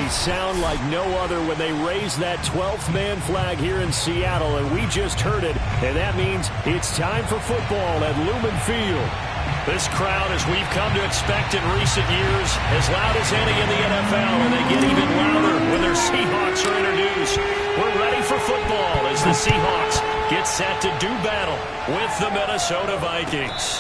a sound like no other when they raise that 12th man flag here in Seattle, and we just heard it, and that means it's time for football at Lumen Field. This crowd, as we've come to expect in recent years, as loud as any in the NFL, and they get even louder when their Seahawks are introduced. We're ready for football as the Seahawks get set to do battle with the Minnesota Vikings.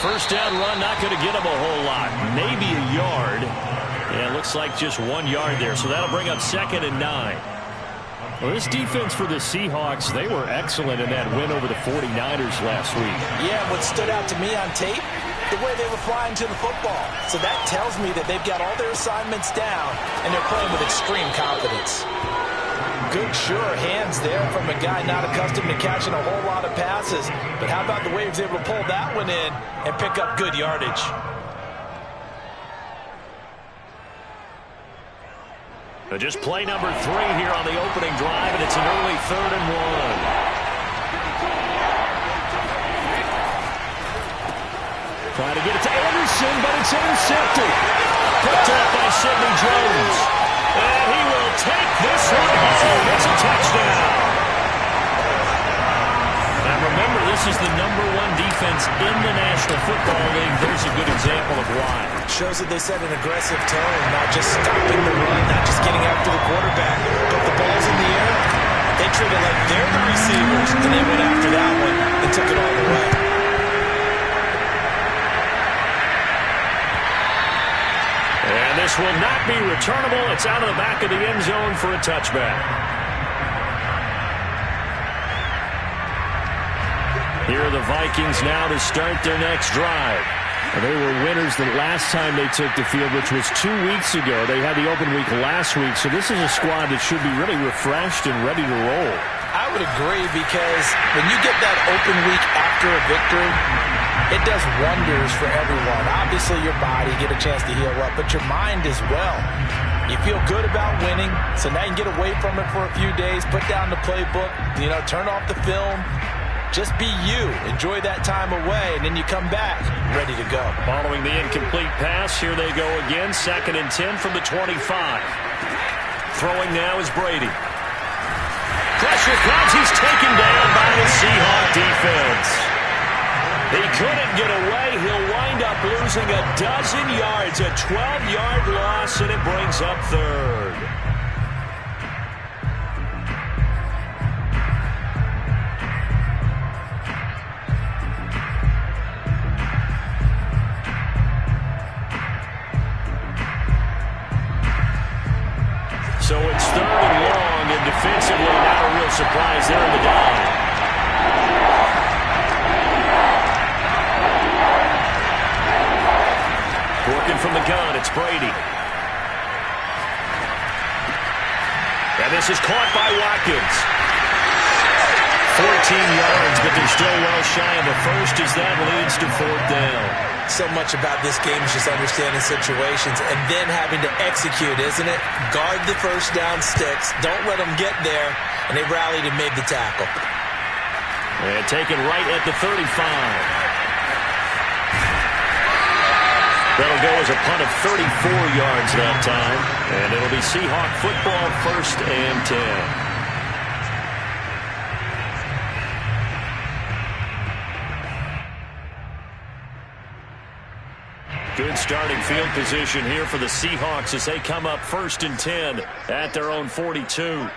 First down run, not going to get him a whole lot. Maybe a yard. Yeah, it looks like just 1 yard there. So that'll bring up 2nd and 9. Well, this defense for the Seahawks, they were excellent in that win over the 49ers last week. Yeah, what stood out to me on tape, the way they were flying to the football. So that tells me that they've got all their assignments down, and they're playing with extreme confidence. Good, sure hands there from a guy not accustomed to catching a whole lot of passes. But how about the way he was able to pull that one in and pick up good yardage? Just play number 3 here on the opening drive, and it's an early 3rd and 1. Trying to get it to Anderson, but it's intercepted. Picked up by Sidney Jones. And he will take this one home. It's a touchdown. Now remember, this is the #1 defense in the National Football League. There's a good example of why. Shows that they set an aggressive tone, not just stopping the run, not just getting after the quarterback, but the ball's in the air. They treat it like they're the receivers, and they went after that one and took it all the way. And this will not be returnable. It's out of the back of the end zone for a touchback. Here are the Vikings now to start their next drive. They were winners the last time they took the field, which was 2 weeks ago. They had the open week last week, so this is a squad that should be really refreshed and ready to roll. I would agree, because when you get that open week after a victory, it does wonders for everyone. Obviously, your body, get a chance to heal up, but your mind as well. You feel good about winning, so now you can get away from it for a few days, put down the playbook, turn off the film. Just be you. Enjoy that time away, and then you come back ready to go. Following the incomplete pass, here they go again. 2nd and 10 from the 25. Throwing now is Brady. Pressure comes. He's taken down by the Seahawk defense. He couldn't get away. He'll wind up losing a dozen yards, a 12-yard loss, and it brings up 3rd. So it's 3rd and long, and defensively not a real surprise there in the dive. Working from the gun, it's Brady. And this is caught by Watkins. 14 yards, but they're still well shy of the first as that leads to 4th down. So much about this game is just understanding situations and then having to execute, isn't it? Guard the first down sticks. Don't let them get there. And they rallied and made the tackle. And taken right at the 35. That'll go as a punt of 34 yards that time. And it'll be Seahawk football, 1st and 10. Good starting field position here for the Seahawks as they come up 1st and 10 at their own 42.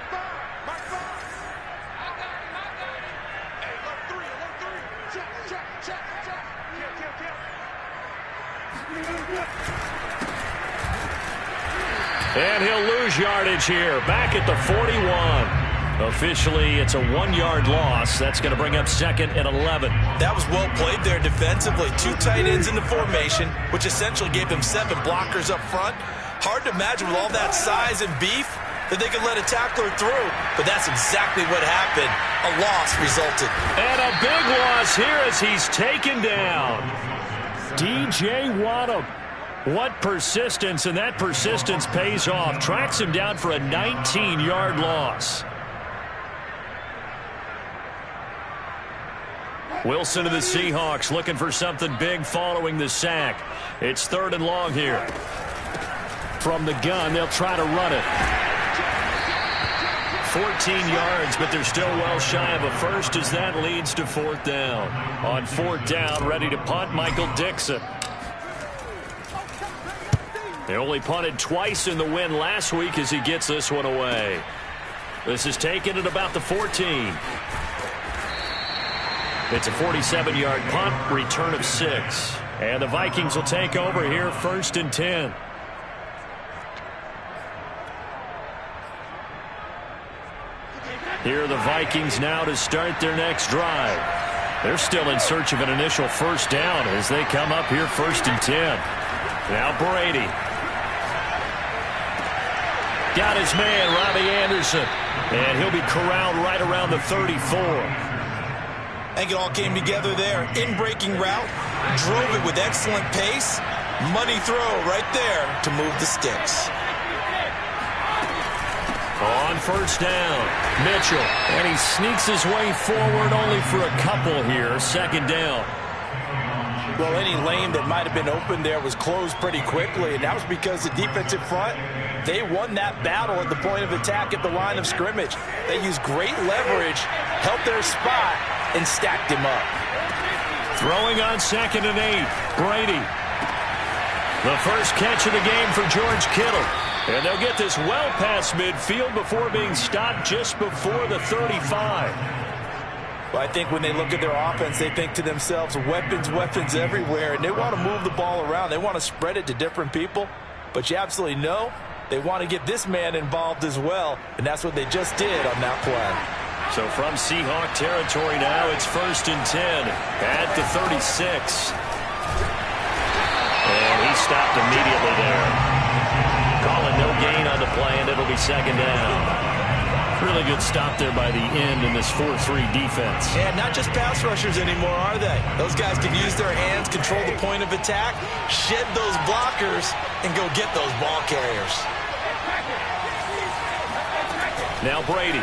And he'll lose yardage here, back at the 41. Officially, it's a 1-yard loss. That's going to bring up 2nd and 11. That was well played there defensively. 2 tight ends in the formation, which essentially gave them 7 blockers up front. Hard to imagine with all that size and beef, that they could let a tackler through, but that's exactly what happened. A loss resulted. And a big loss here as he's taken down. DJ Waddle. What persistence, and that persistence pays off. Tracks him down for a 19-yard loss. Wilson of the Seahawks looking for something big following the sack. It's 3rd and long here. From the gun, they'll try to run it. 14 yards, but they're still well shy of a first as that leads to 4th down. On 4th down, ready to punt, Michael Dixon. They only punted twice in the win last week as he gets this one away. This is taken at about the 14. It's a 47-yard punt, return of 6. And the Vikings will take over here 1st and 10. Here are the Vikings now to start their next drive. They're still in search of an initial 1st down as they come up here 1st and 10. Now Brady. Got his man, Robbie Anderson. And he'll be corralled right around the 34. I think it all came together there. In-breaking route, drove it with excellent pace. Money throw right there to move the sticks. On 1st down, Mitchell. And he sneaks his way forward only for a couple here. 2nd down. Well, any lane that might have been open there was closed pretty quickly, and that was because the defensive front, they won that battle at the point of attack at the line of scrimmage. They used great leverage, held their spot, and stacked him up. Throwing on 2nd and 8, Brady. The first catch of the game for George Kittle. And they'll get this well past midfield before being stopped just before the 35. Well, I think when they look at their offense, they think to themselves, weapons, weapons everywhere, and they want to move the ball around. They want to spread it to different people, but you absolutely know they want to get this man involved as well, and that's what they just did on that play. So from Seahawk territory now, it's 1st and 10 at the 36. And he stopped immediately there. Calling no gain on the play, and it'll be 2nd down. Really good stop there by the end in this 4-3 defense. Yeah, not just pass rushers anymore, are they? Those guys can use their hands, control the point of attack, shed those blockers, and go get those ball carriers. Now Brady.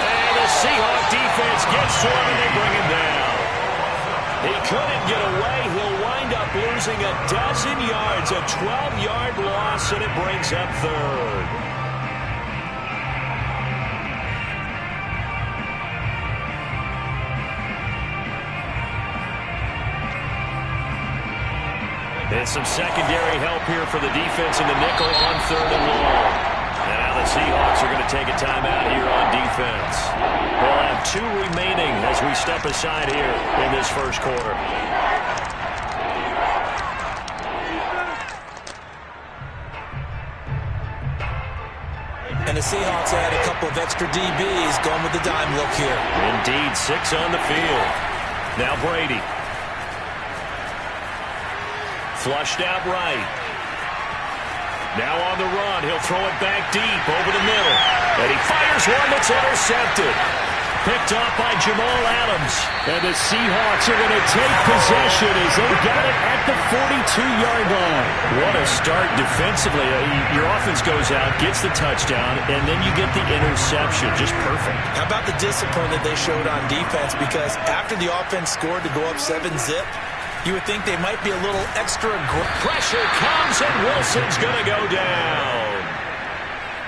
And the Seahawk defense gets to him, and they bring him down. He couldn't get away. He'll wind up losing a dozen yards, a 12-yard loss, and it brings up 3rd. And some secondary help here for the defense in the nickel on 3rd and long. And now the Seahawks are going to take a timeout here on defense. They'll have 2 remaining as we step aside here in this first quarter. And the Seahawks add a couple of extra DBs going with the dime look here. Indeed, 6 on the field. Now Brady. Flushed out right. Now on the run. He'll throw it back deep over the middle. And he fires one that's intercepted. Picked off by Jamal Adams. And the Seahawks are going to take possession as they got it at the 42-yard line. What a start defensively. Your offense goes out, gets the touchdown, and then you get the interception. Just perfect. How about the discipline that they showed on defense? Because after the offense scored to go up 7-zip, you would think they might be a little extra aggressive. Pressure comes, and Wilson's going to go down.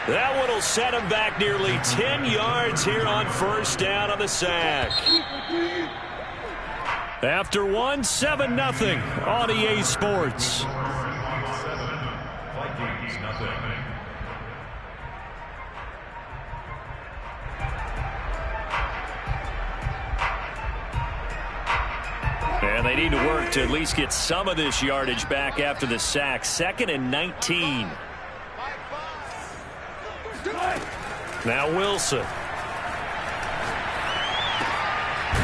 That one will set him back nearly 10 yards here on 1st down on the sack. After one, 7-0 on EA Sports. And they need to work to at least get some of this yardage back after the sack. 2nd and 19. Now Wilson.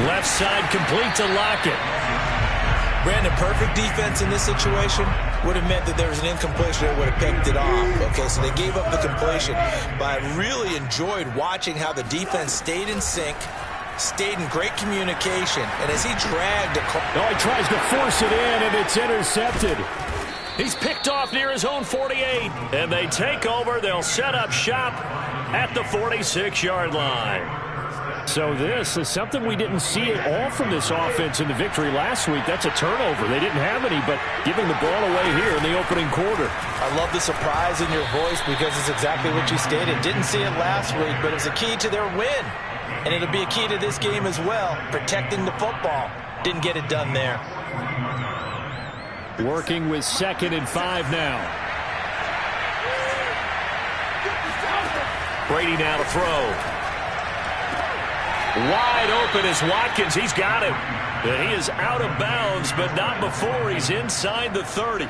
Left side complete to Lockett. Brandon, perfect defense in this situation would have meant that there was an incompletion that would have picked it off. Okay, so they gave up the completion. But I really enjoyed watching how the defense stayed in sync, stayed in great communication, and as he dragged he tries to force it in, and it's intercepted. He's picked off near his own 48, and they take over. They'll set up shop at the 46-yard line. So this is something we didn't see at all from this offense in the victory last week. That's a turnover. They didn't have any, but giving the ball away here in the opening quarter. I love the surprise in your voice because it's exactly what you stated. Didn't see it last week, but it was a key to their win. And it'll be a key to this game as well, protecting the football. Didn't get it done there. Working with 2nd and 5 now. Brady now to throw. Wide open is Watkins. He's got him. And he is out of bounds, but not before he's inside the 30.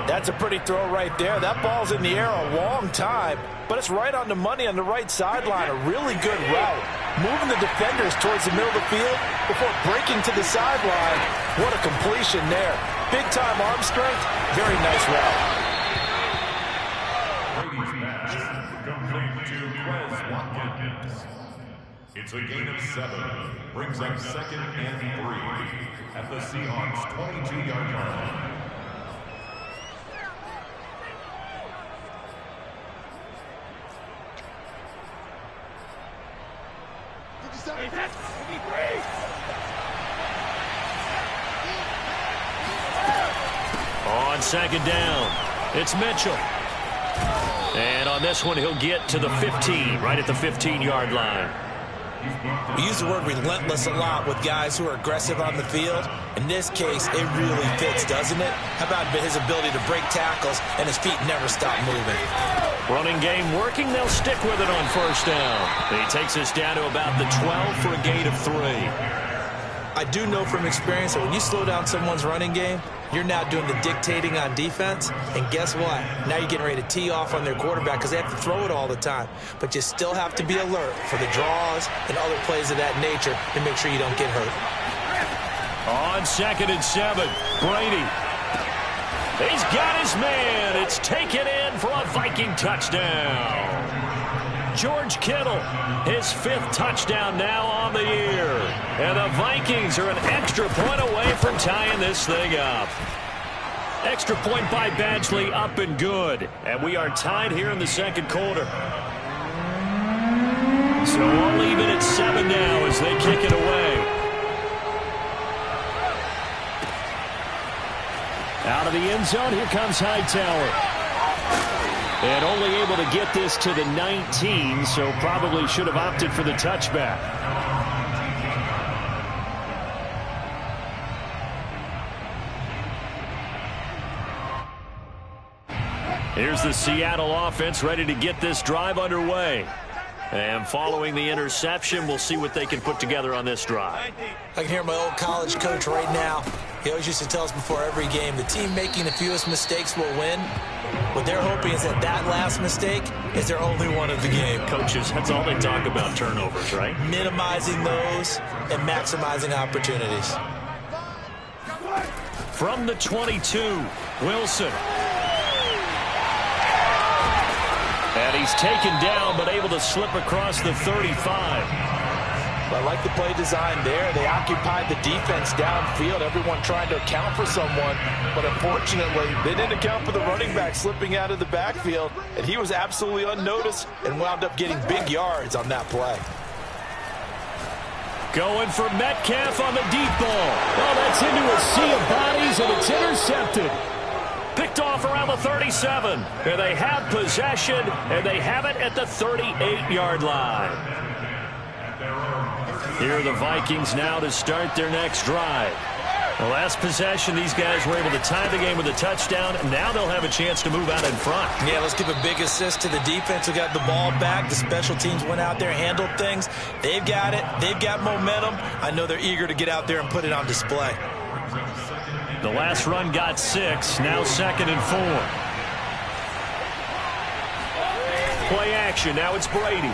That's a pretty throw right there. That ball's in the air a long time, but it's right on the money on the right sideline. A really good route. Moving the defenders towards the middle of the field before breaking to the sideline. What a completion there. Big-time arm strength. Very nice route. Brady's pass complete to Quez Watkins. It's a gain of 7. Brings up 2nd and 3 at the Seahawks' 22-yard line. On 2nd down, it's Mitchell. And on this one, he'll get to the 15, right at the 15-yard line. We use the word relentless a lot with guys who are aggressive on the field. In this case, it really fits, doesn't it? How about his ability to break tackles and his feet never stop moving? Running game working. They'll stick with it on 1st down. He takes us down to about the 12 for a gain of 3. I do know from experience that when you slow down someone's running game, you're now doing the dictating on defense. And guess what? Now you're getting ready to tee off on their quarterback because they have to throw it all the time. But you still have to be alert for the draws and other plays of that nature to make sure you don't get hurt. On 2nd and 7, Brady. He's got his man. It's taken in for a Viking touchdown. George Kittle, his 5th touchdown now on the year. And the Vikings are an extra point away from tying this thing up. Extra point by Badgley, up and good. And we are tied here in the 2nd quarter. So all even at 7 now as they kick it away. Out of the end zone, here comes Hightower. And only able to get this to the 19, so probably should have opted for the touchback. Here's the Seattle offense ready to get this drive underway. And following the interception, we'll see what they can put together on this drive. I can hear my old college coach right now. He always used to tell us before every game, the team making the fewest mistakes will win. What they're hoping is that that last mistake is their only one of the game. Coaches, that's all they talk about, turnovers, right? Minimizing those and maximizing opportunities. From the 22, Wilson. And he's taken down, but able to slip across the 35. I like the play design there. They occupied the defense downfield, everyone trying to account for someone. But unfortunately, they didn't account for the running back slipping out of the backfield. And he was absolutely unnoticed and wound up getting big yards on that play. Going for Metcalf on the deep ball. Well, that's into a sea of bodies, and it's intercepted. Picked off around the 37. And they have possession, and they have it at the 38-yard line. Here are the Vikings now to start their next drive. The last possession, these guys were able to tie the game with a touchdown. Now they'll have a chance to move out in front. Yeah, let's give a big assist to the defense who got the ball back. The special teams went out there, handled things. They've got it. They've got momentum. I know they're eager to get out there and put it on display. The last run got 6. Now 2nd and 4. Play action. Now it's Brady.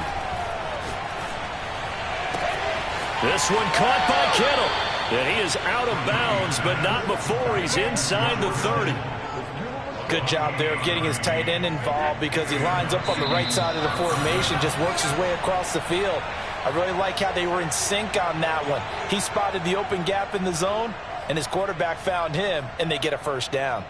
This one caught by Kittle. And he is out of bounds, but not before he's inside the 30. Good job there of getting his tight end involved because he lines up on the right side of the formation, just works his way across the field. I really like how they were in sync on that one. He spotted the open gap in the zone, and his quarterback found him, and they get a first down.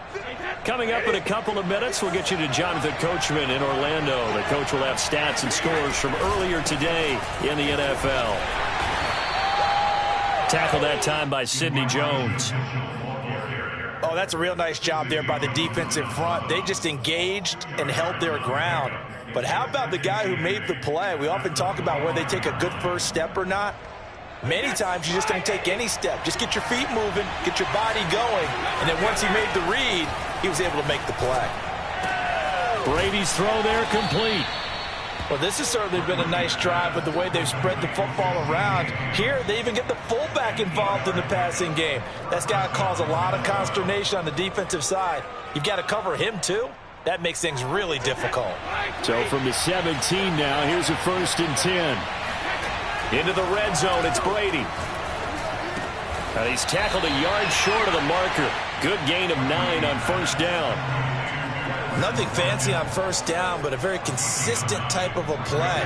Coming up in a couple of minutes, we'll get you to Jonathan Coachman in Orlando. The coach will have stats and scores from earlier today in the NFL. Tackled that time by Sidney Jones. Oh, that's a real nice job there by the defensive front. They just engaged and held their ground. But how about the guy who made the play? We often talk about whether they take a good first step or not. Many times you just don't take any step. Just get your feet moving, get your body going, and then once he made the read, he was able to make the play. Brady's throw there complete. Well, this has certainly been a nice drive with the way they've spread the football around. Here, they even get the fullback involved in the passing game. That's got to cause a lot of consternation on the defensive side. You've got to cover him, too. That makes things really difficult. So from the 17 now, here's a 1st and 10. Into the red zone, it's Brady. And he's tackled a yard short of the marker. Good gain of 9 on first down. Nothing fancy on first down, but a very consistent type of a play.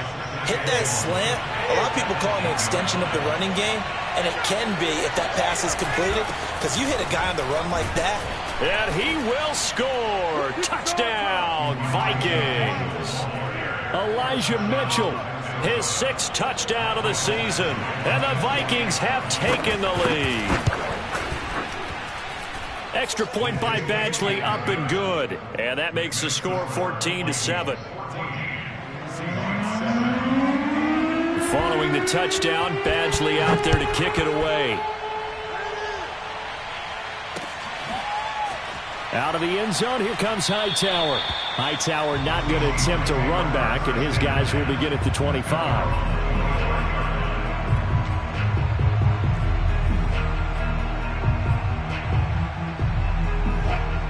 Hit that slant. A lot of people call it an extension of the running game, and it can be if that pass is completed, because you hit a guy on the run like that. And he will score. Touchdown, Vikings. Elijah Mitchell. His 6th touchdown of the season. And the Vikings have taken the lead. Extra point by Badgley, up and good. And that makes the score 14-7. Following the touchdown, Badgley out there to kick it away. Out of the end zone, here comes Hightower. Hightower not going to attempt a run back, and his guys will begin at the 25.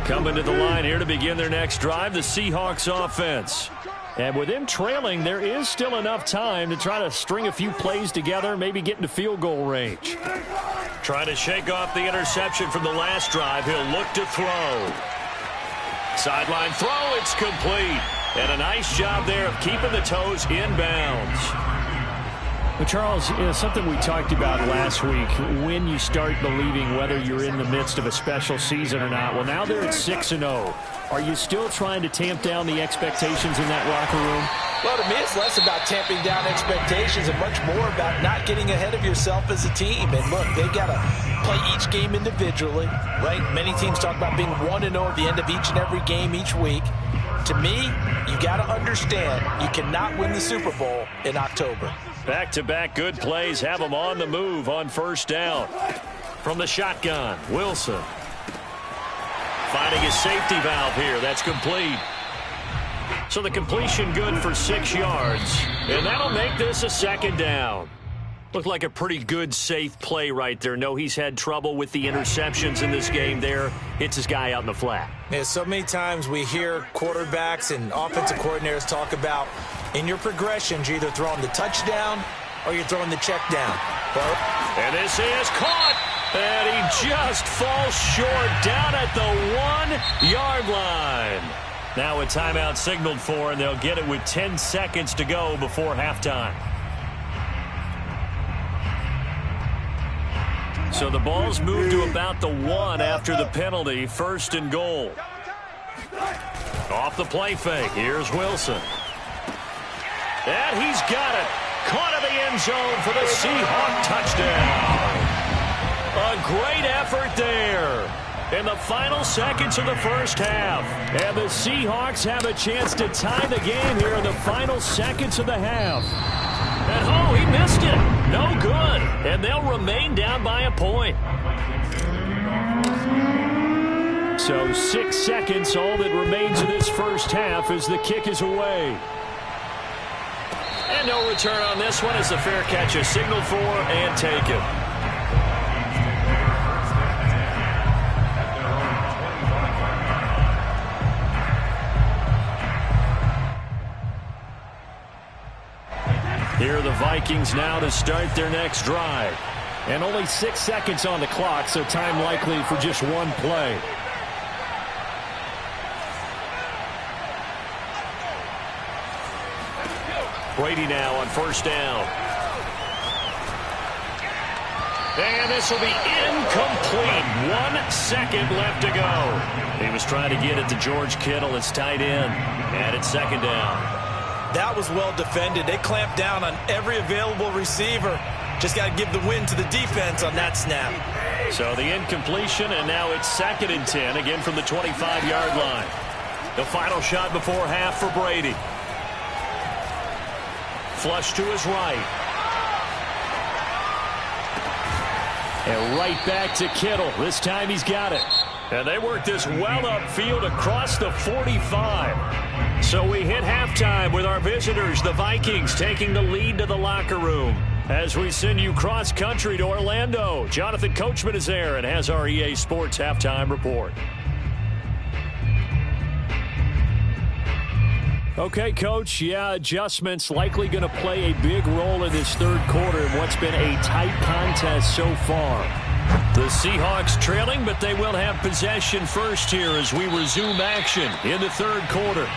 Coming to the line here to begin their next drive, the Seahawks offense. And with them trailing, there is still enough time to try to string a few plays together, maybe get into field goal range. Trying to shake off the interception from the last drive. He'll look to throw. Sideline throw, it's complete. And a nice job there of keeping the toes inbounds. Well, Charles, something we talked about last week, when you start believing whether you're in the midst of a special season or not. Well, now they're at 6-0. Are you still trying to tamp down the expectations in that locker room? Well, to me, it's less about tamping down expectations and much more about not getting ahead of yourself as a team. And look, they've got to play each game individually, right? Many teams talk about being 1-0 at the end of each and every game each week. To me, you got to understand you cannot win the Super Bowl in October. Back-to-back good plays have them on the move on first down. From the shotgun, Wilson. Finding his safety valve here. That's complete. So the completion good for 6 yards. And that'll make this a 2nd down. Looked like a pretty good, safe play right there. No, he's had trouble with the interceptions in this game there. Hits his guy out in the flat. Yeah, so many times we hear quarterbacks and offensive coordinators talk about in your progressions, you're either throwing the touchdown or you're throwing the check down. Well, and this is caught. And he just falls short down at the 1-yard line. Now a timeout signaled for, and they'll get it with 10 seconds to go before halftime. So the ball's moved to about the 1 after the penalty. 1st and goal. Off the play fake. Here's Wilson. And he's got it. Caught in the end zone for the Seahawk touchdown. A great effort there in the final seconds of the first half. And the Seahawks have a chance to tie the game here in the final seconds of the half. And oh, he missed it. No good. And they'll remain down by a point. So 6 seconds, all that remains of this first half as the kick is away. And no return on this one as the fair catch is signaled for and taken. Here are the Vikings now to start their next drive. And only 6 seconds on the clock, so time likely for just one play. Brady now on first down. And this will be incomplete. 1 second left to go. He was trying to get it to George Kittle, his tight end. And it's second down. That was well defended. They clamped down on every available receiver. Just got to give the win to the defense on that snap. So the incompletion, and now it's 2nd and 10, again from the 25-yard line. The final shot before half for Brady. Flush to his right. And right back to Kittle. This time he's got it. And they work this well upfield across the 45. So we hit halftime with our visitors, the Vikings, taking the lead to the locker room. As we send you cross-country to Orlando, Jonathan Coachman is there and has our EA Sports halftime report. Okay, Coach, adjustments likely going to play a big role in this third quarter in what's been a tight contest so far. The Seahawks trailing, but they will have possession first here as we resume action in the third quarter.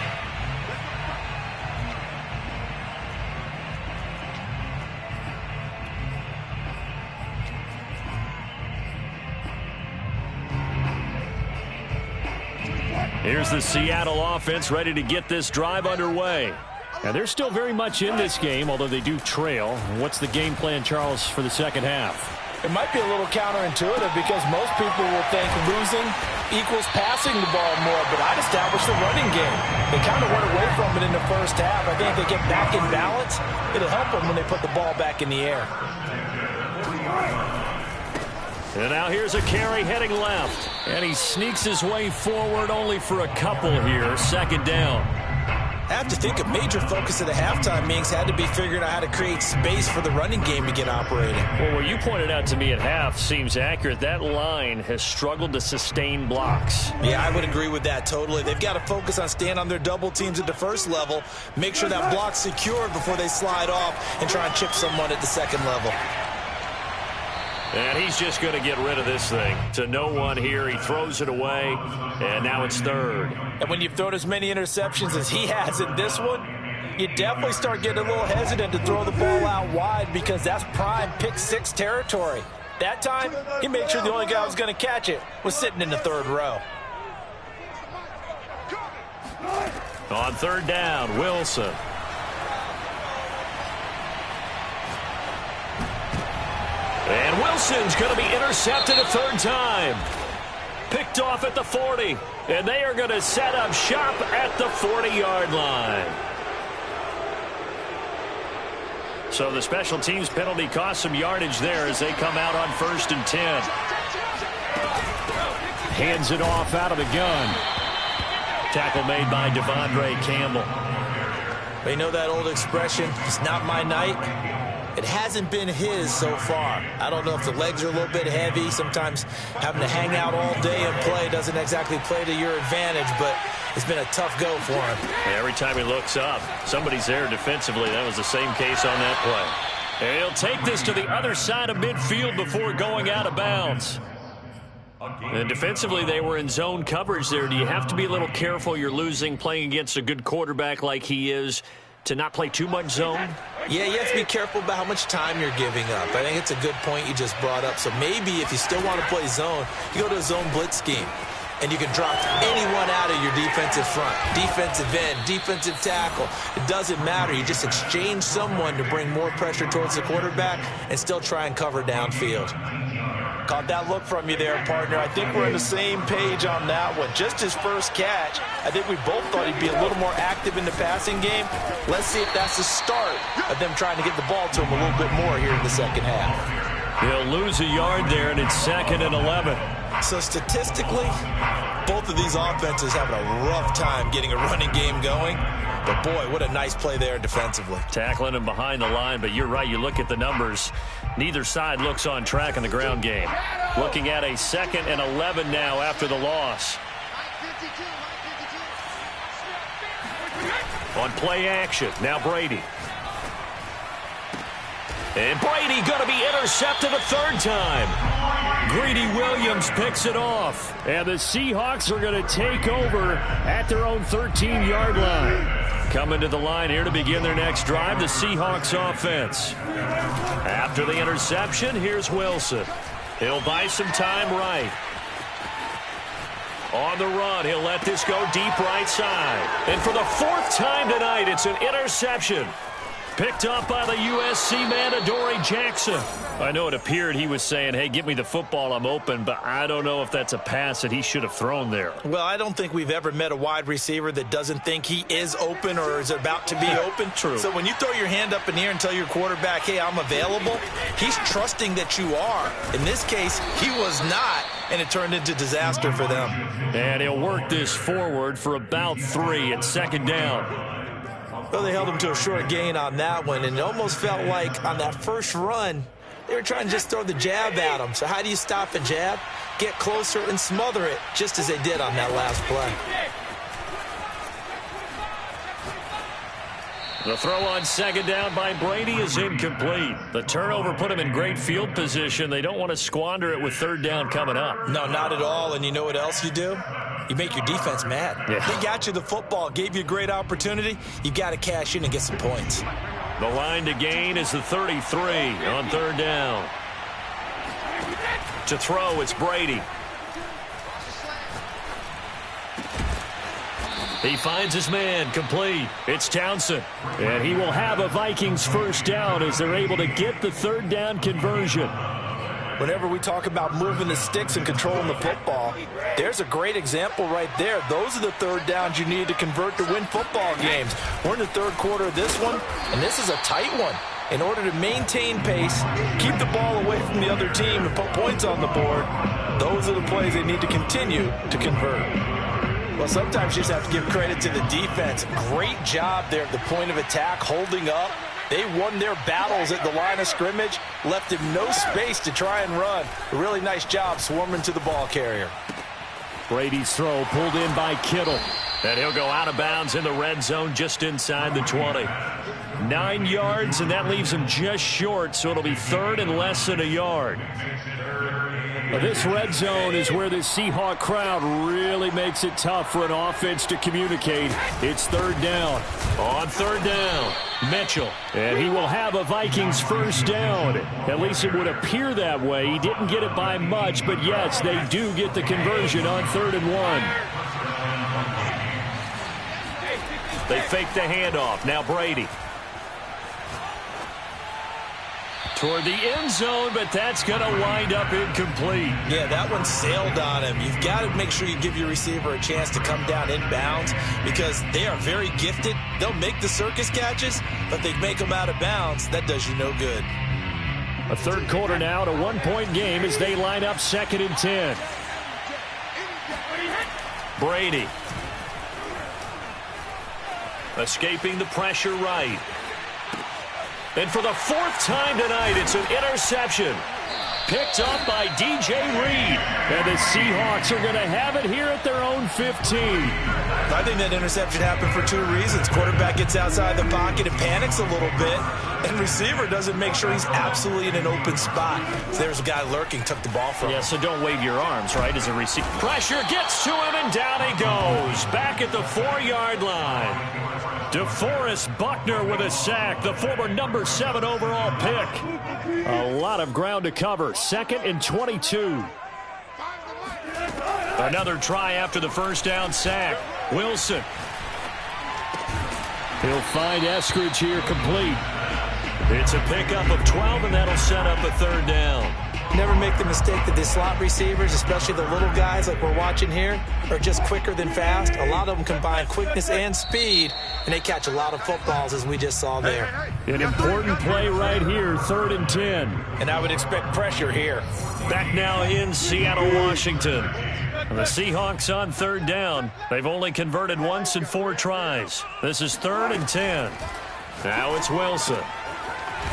Here's the Seattle offense ready to get this drive underway. And they're still very much in this game, although they do trail. What's the game plan, Charles, for the second half? It might be a little counterintuitive because most people will think losing equals passing the ball more, but I'd establish the running game. They kind of went away from it in the first half. I think if they get back in balance, it'll help them when they put the ball back in the air. And now here's a carry heading left. And he sneaks his way forward only for a couple here. Second down. I have to think a major focus of the halftime meetings had to be figuring out how to create space for the running game to get operating. Well, what you pointed out to me at half seems accurate. That line has struggled to sustain blocks. Yeah, I would agree with that totally. They've got to focus on staying on their double teams at the first level, make sure that block's secured before they slide off and try and chip someone at the second level. And he's just going to get rid of this thing. To no one here. He throws it away, and now it's third. And when you've thrown as many interceptions as he has in this one, you definitely start getting a little hesitant to throw the ball out wide because that's prime pick six territory. That time, he made sure the only guy who was going to catch it was sitting in the third row. On third down, Wilson. And Wilson's going to be intercepted a third time. Picked off at the 40. And they are going to set up shop at the 40-yard line. So the special teams penalty cost some yardage there as they come out on 1st and 10. Hands it off out of the gun. Tackle made by Devondre Campbell. They know that old expression, it's not my night. It hasn't been his so far. I don't know if the legs are a little bit heavy. Sometimes having to hang out all day and play doesn't exactly play to your advantage, but it's been a tough go for him. Every time he looks up, somebody's there defensively. That was the same case on that play. And he'll take this to the other side of midfield before going out of bounds. And defensively, they were in zone coverage there. Do you have to be a little careful? You're losing playing against a good quarterback like he is to not play too much zone? Yeah, you have to be careful about how much time you're giving up. I think it's a good point you just brought up. So maybe if you still want to play zone, you go to a zone blitz scheme. And you can drop anyone out of your defensive front, defensive end, defensive tackle. It doesn't matter. You just exchange someone to bring more pressure towards the quarterback and still try and cover downfield. Caught that look from you there, partner. I think we're on the same page on that one. Just his first catch, I think we both thought he'd be a little more active in the passing game. Let's see if that's the start of them trying to get the ball to him a little bit more here in the second half. He'll lose a yard there, and it's 2nd and 11. So statistically, both of these offenses having a rough time getting a running game going. But boy, what a nice play there defensively. Tackling him behind the line, but you're right. You look at the numbers. Neither side looks on track in the ground game. Looking at a 2nd and 11 now after the loss. On play action, now Brady. And Brady going to be intercepted a third time. Greedy Williams picks it off. And the Seahawks are going to take over at their own 13-yard line. Coming to the line here to begin their next drive, the Seahawks offense. After the interception, here's Wilson. He'll buy some time right. On the run, he'll let this go deep right side. And for the fourth time tonight, it's an interception. Picked up by the USC man, Adoree Jackson. I know it appeared he was saying, hey, give me the football, I'm open, but I don't know if that's a pass that he should have thrown there. Well, I don't think we've ever met a wide receiver that doesn't think he is open or is about to be open. True. So when you throw your hand up in the air and tell your quarterback, hey, I'm available, he's trusting that you are. In this case, he was not, and it turned into disaster for them. And he'll work this forward for about 3 at second down. Well, they held him to a short gain on that one, and it almost felt like on that first run, they were trying to just throw the jab at him. So how do you stop a jab? Get closer and smother it, just as they did on that last play. The throw on second down by Brady is incomplete. The turnover put him in great field position. They don't want to squander it with third down coming up. No, not at all. And you know what else you do? You make your defense mad. Yeah. They got you the football, gave you a great opportunity. You got to cash in and get some points. The line to gain is the 33 on third down. To throw, it's Brady. He finds his man, complete. It's Townsend. And he will have a Vikings first down as they're able to get the third down conversion. Whenever we talk about moving the sticks and controlling the football, there's a great example right there. Those are the third downs you need to convert to win football games. We're in the third quarter of this one, and this is a tight one. In order to maintain pace, keep the ball away from the other team and put points on the board, those are the plays they need to continue to convert. Well, sometimes you just have to give credit to the defense. Great job there at the point of attack, holding up. They won their battles at the line of scrimmage, left him no space to try and run. A really nice job swarming to the ball carrier. Brady's throw pulled in by Kittle. And he'll go out of bounds in the red zone just inside the 20. 9 yards, and that leaves him just short, so it'll be third and less than a yard. This red zone is where the Seahawk crowd really makes it tough for an offense to communicate. It's third down. On third down, Mitchell. And he will have a Vikings first down. At least it would appear that way. He didn't get it by much, but yes, they do get the conversion on 3rd and 1. They fake the handoff. Now Brady. Toward the end zone, but that's going to wind up incomplete. Yeah, that one sailed on him. You've got to make sure you give your receiver a chance to come down inbounds because they are very gifted. They'll make the circus catches, but they make them out of bounds. That does you no good. A third quarter now, to 1-point game as they line up 2nd and 10. Brady. Escaping the pressure right. And for the 4th time tonight, it's an interception. Picked up by DJ Reed. And the Seahawks are going to have it here at their own 15. I think that interception happened for 2 reasons. Quarterback gets outside the pocket and panics a little bit. And receiver doesn't make sure he's absolutely in an open spot. So there's a guy lurking, took the ball from him. Yeah, so don't wave your arms, right, as a receiver. Pressure gets to him, and down he goes. Back at the 4-yard line. DeForest Buckner with a sack, the former number 7 overall pick. A lot of ground to cover. 2nd and 22. Another try after the first down sack. Wilson. He'll find Eskridge here complete. It's a pickup of 12, and that'll set up a 3rd down. Never make the mistake that the slot receivers, especially the little guys like we're watching here, are just quicker than fast. A lot of them combine quickness and speed, and they catch a lot of footballs, as we just saw there. An important play right here, 3rd and 10. And I would expect pressure here. Back now in Seattle, Washington. And the Seahawks on 3rd down. They've only converted once in 4 tries. This is 3rd and 10. Now it's Wilson.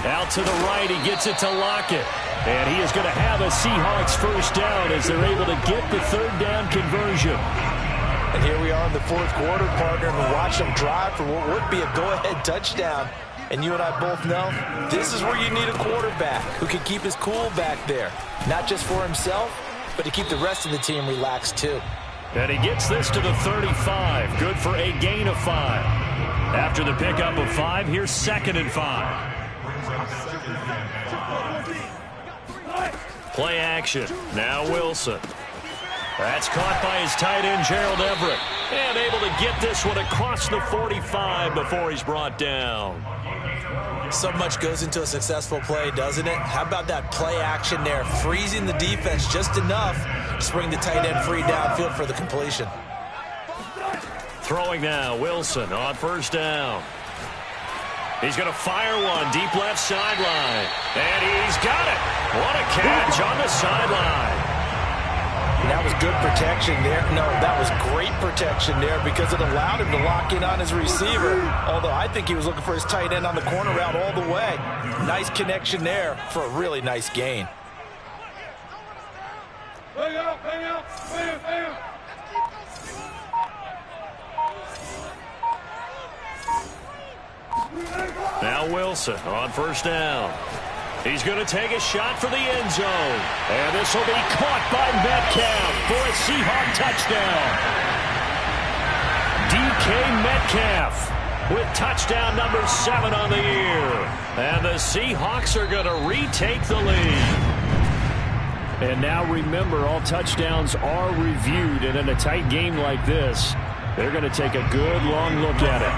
Out to the right, he gets it to Lockett. And he is going to have a Seahawks first down as they're able to get the 3rd down conversion. And here we are in the 4th quarter, partner, and we watch them drive for what would be a go-ahead touchdown. And you and I both know this is where you need a quarterback who can keep his cool back there. Not just for himself, but to keep the rest of the team relaxed too. And he gets this to the 35. Good for a gain of 5. After the pickup of 5, here's 2nd and 5. Play action. Now Wilson. That's caught by his tight end, Gerald Everett. And able to get this one across the 45 before he's brought down. So much goes into a successful play, doesn't it? How about that play action there? Freezing the defense just enough to bring the tight end free downfield for the completion. Throwing now, Wilson on 1st down. He's going to fire one deep left sideline. And he's got it. What a catch on the sideline. That was good protection there. No, that was great protection there because it allowed him to lock in on his receiver. Although I think he was looking for his tight end on the corner route all the way. Nice connection there for a really nice gain. Now Wilson on 1st down. He's going to take a shot for the end zone. And this will be caught by Metcalf for a Seahawk touchdown. DK Metcalf with touchdown number 7 on the year. And the Seahawks are going to retake the lead. And now remember, all touchdowns are reviewed. And in a tight game like this, they're going to take a good long look at it.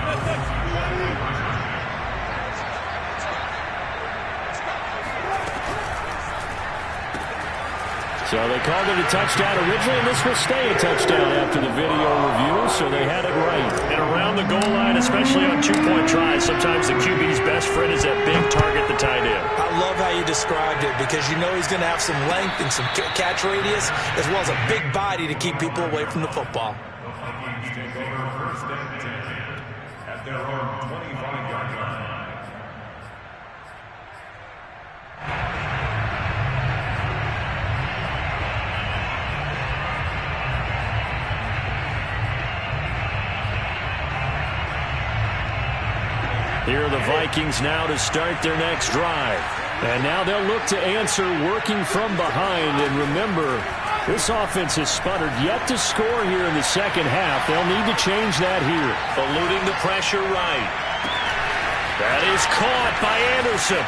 So they called it a touchdown originally, and this will stay a touchdown after the video review, so they had it right. And around the goal line, especially on 2-point tries, sometimes the QB's best friend is that big target, the tight end. I love how you described it because you know he's going to have some length and some catch radius as well as a big body to keep people away from the football. The Vikings take over 1st and 10 at their own 25-yard line. Here are the Vikings now to start their next drive. And now they'll look to answer working from behind. And remember, this offense has sputtered yet to score here in the second half. They'll need to change that here. Eluding the pressure right. That is caught by Anderson.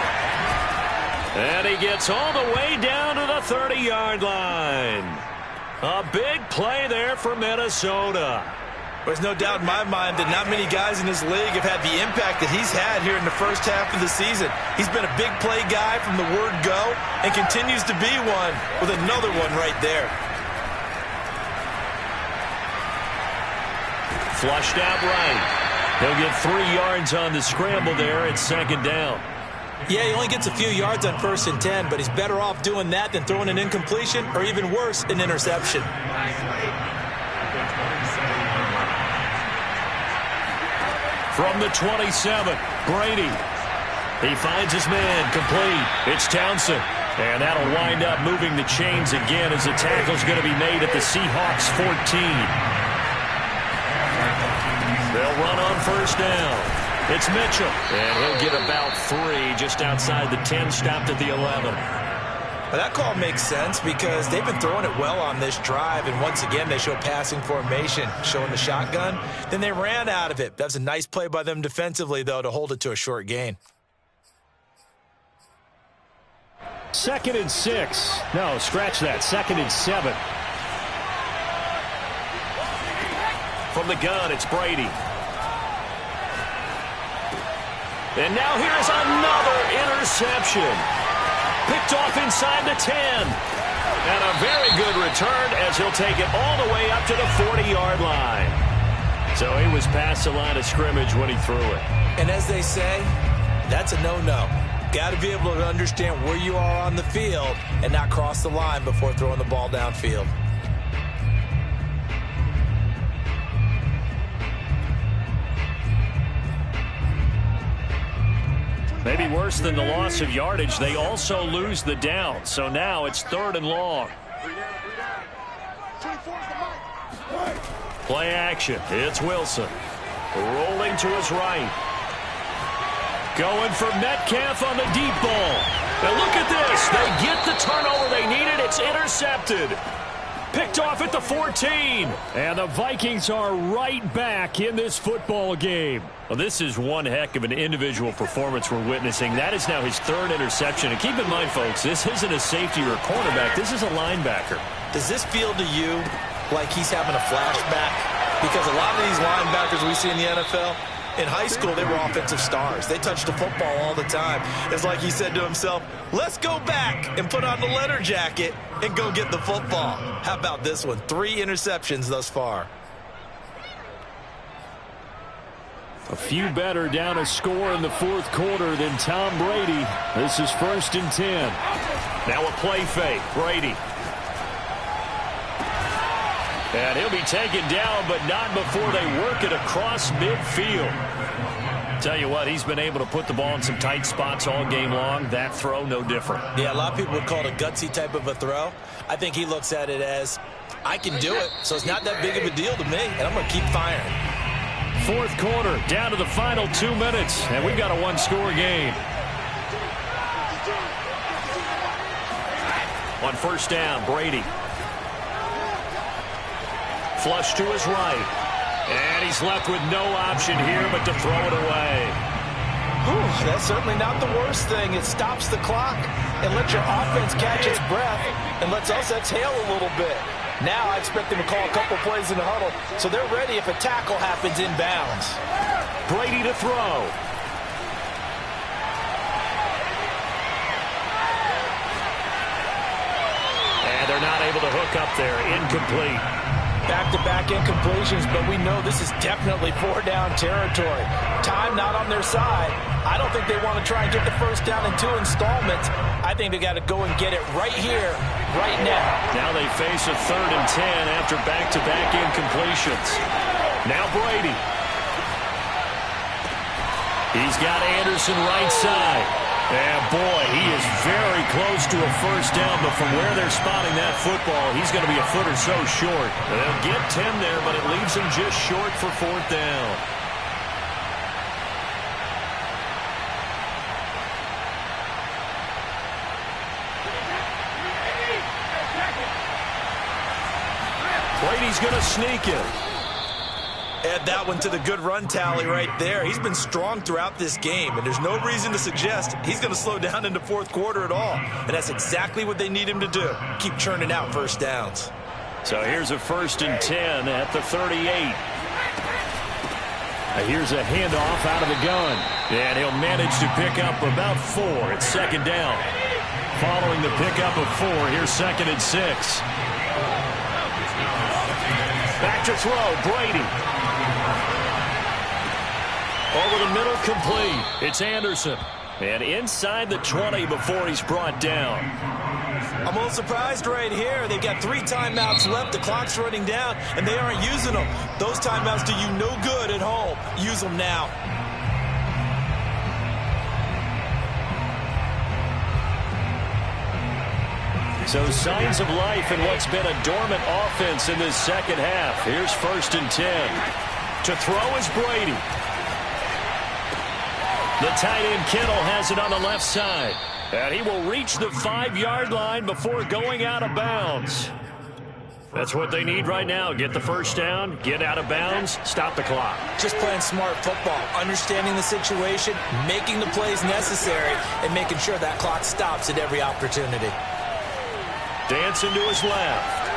And he gets all the way down to the 30-yard line. A big play there for Minnesota. There's no doubt in my mind that not many guys in this league have had the impact that he's had here in the first half of the season. He's been a big play guy from the word go and continues to be one with another one right there. Flushed out right. He'll get 3 yards on the scramble there at 2nd down. Yeah, he only gets a few yards on 1st and 10, but he's better off doing that than throwing an incompletion or even worse, an interception. From the 27, Brady. He finds his man, complete. It's Townsend. And that'll wind up moving the chains again as the tackle's going to be made at the Seahawks 14. They'll run on 1st down. It's Mitchell. And he'll get about 3 just outside the 10, stopped at the 11. Well, that call makes sense because they've been throwing it well on this drive, and once again they show passing formation, showing the shotgun. Then they ran out of it. That's a nice play by them defensively, though, to hold it to a short gain. 2nd and 6. No, scratch that. 2nd and 7. From the gun, it's Brady. And now here's another interception. Picked off inside the 10. And a very good return as he'll take it all the way up to the 40-yard line. So he was past the line of scrimmage when he threw it. And as they say, that's a no-no. Got to be able to understand where you are on the field and not cross the line before throwing the ball downfield. Maybe worse than the loss of yardage, they also lose the down. So now it's 3rd and long. Play action. It's Wilson. Rolling to his right. Going for Metcalf on the deep ball. And look at this. They get the turnover they needed. It's intercepted. Picked off at the 14. And the Vikings are right back in this football game. Well, this is one heck of an individual performance we're witnessing. That is now his third interception. And keep in mind, folks, this isn't a safety or a cornerback. This is a linebacker. Does this feel to you like he's having a flashback? Because a lot of these linebackers we see in the NFL, in high school, they were offensive stars. They touched the football all the time. It's like he said to himself, let's go back and put on the leather jacket and go get the football. How about this one? 3 interceptions thus far. A few better down a score in the fourth quarter than Tom Brady. This is 1st and 10. Now a play fake. Brady. And he'll be taken down, but not before they work it across midfield. Tell you what, he's been able to put the ball in some tight spots all game long. That throw, no different. Yeah, a lot of people would call it a gutsy type of a throw. I think he looks at it as, I can do it, so it's not that big of a deal to me, and I'm going to keep firing. Fourth quarter, down to the final 2 minutes, and we've got a one-score game. On first down, Brady. Flush to his right. And he's left with no option here but to throw it away. Whew, that's certainly not the worst thing. It stops the clock and lets your offense catch its breath and lets us exhale a little bit. Now I expect them to call a couple plays in the huddle so they're ready if a tackle happens inbounds. Brady to throw. And they're not able to hook up there. Incomplete. Back-to-back incompletions, but we know this is definitely 4-down territory. Time not on their side. I don't think they want to try and get the first down in 2 installments. I think they got to go and get it right here, right now. Now they face a 3rd and 10 after back-to-back incompletions. Now Brady. He's got Anderson right side. And boy, he is very close to a first down, but from where they're spotting that football, he's going to be a foot or so short. They'll get 10 there, but it leaves him just short for 4th down. Brady's going to sneak it. Add that one to the good run tally right there. He's been strong throughout this game, and there's no reason to suggest he's going to slow down in the fourth quarter at all. And that's exactly what they need him to do. Keep churning out first downs. So here's a 1st and 10 at the 38. Here's a handoff out of the gun. And he'll manage to pick up about 4. It's 2nd down. Following the pickup of 4, here's 2nd and 6. Back to throw, Brady. Over the middle, complete. It's Anderson. And inside the 20 before he's brought down. I'm a little surprised right here. They've got 3 timeouts left. The clock's running down, and they aren't using them. Those timeouts do you no good at home. Use them now. So signs of life in what's been a dormant offense in this second half. Here's 1st and 10. To throw is Brady. The tight end Kittle has it on the left side. And he will reach the 5-yard line before going out of bounds. That's what they need right now. Get the first down, get out of bounds, stop the clock. Just playing smart football, understanding the situation, making the plays necessary, and making sure that clock stops at every opportunity. Dancing to his left.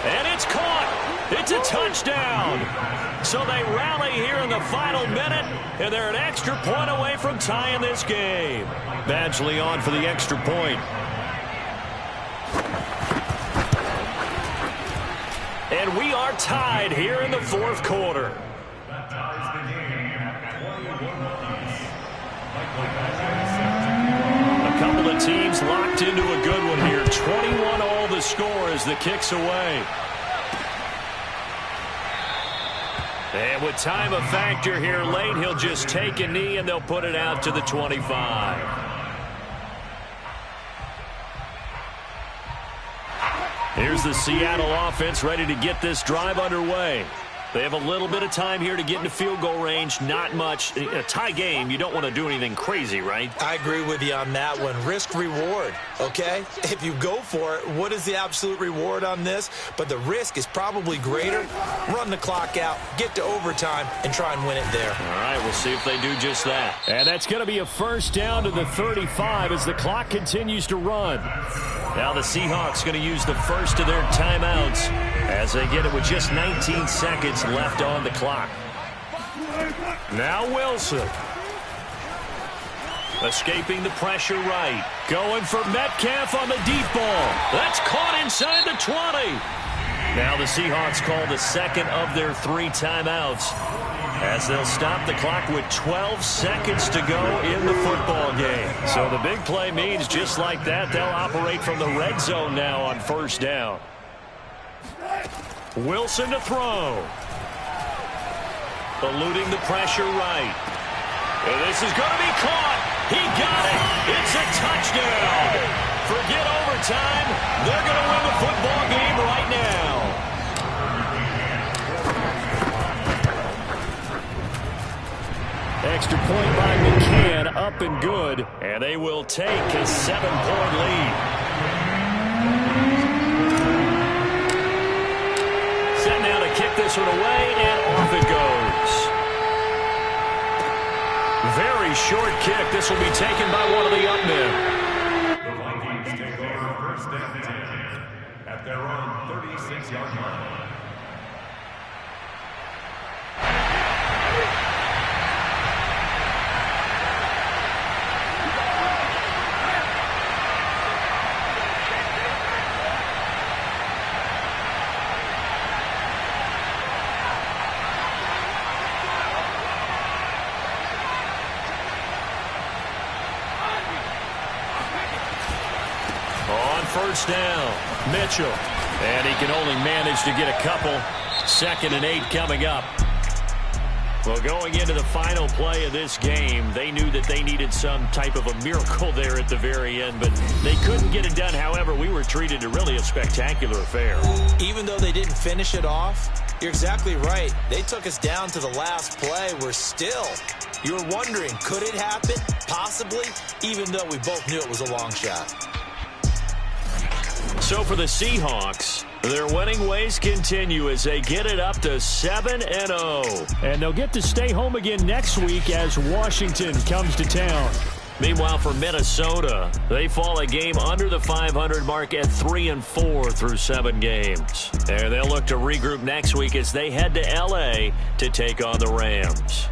And it's caught. It's a touchdown. So they rally here in the final minute, and they're an extra point away from tying this game. Badgley on for the extra point. And we are tied here in the fourth quarter. That ties the game at 21 apiece. A couple of teams locked into a good one here. 21 all the score as the kick's away. And with time a factor here late, he'll just take a knee and they'll put it out to the 25. Here's the Seattle offense ready to get this drive underway. They have a little bit of time here to get into field goal range. Not much. In a tie game, you don't want to do anything crazy, right? I agree with you on that one. Risk reward, okay? If you go for it, what is the absolute reward on this? But the risk is probably greater. Run the clock out, get to overtime, and try and win it there. All right, we'll see if they do just that. And that's going to be a first down to the 35 as the clock continues to run. Now the Seahawks going to use the first of their timeouts as they get it with just 19 seconds left on the clock. Now Wilson. Escaping the pressure right. Going for Metcalf on the deep ball. That's caught inside the 20. Now the Seahawks call the second of their 3 timeouts as they'll stop the clock with 12 seconds to go in the football game. So the big play means just like that, they'll operate from the red zone now on first down. Wilson to throw. Eluding the pressure right. And this is going to be caught. He got it. It's a touchdown. Forget overtime. They're going to win the football game right now. Extra point by McCann, up and good. And they will take a 7-point lead. Set now to kick this one away, and off it goes. Very short kick. This will be taken by one of the up men. The Vikings take over first and 10 at their own 36-yard line. First down, Mitchell. And he can only manage to get a couple. 2nd and 8 coming up. Well, going into the final play of this game, they knew that they needed some type of a miracle there at the very end, but they couldn't get it done. However, we were treated to really a spectacular affair. Even though they didn't finish it off, you're exactly right. They took us down to the last play. You're wondering, could it happen? Possibly, even though we both knew it was a long shot. So for the Seahawks, their winning ways continue as they get it up to 7-0. And they'll get to stay home again next week as Washington comes to town. Meanwhile, for Minnesota, they fall a game under the 500 mark at 3-4 through 7 games. And they'll look to regroup next week as they head to L.A. to take on the Rams.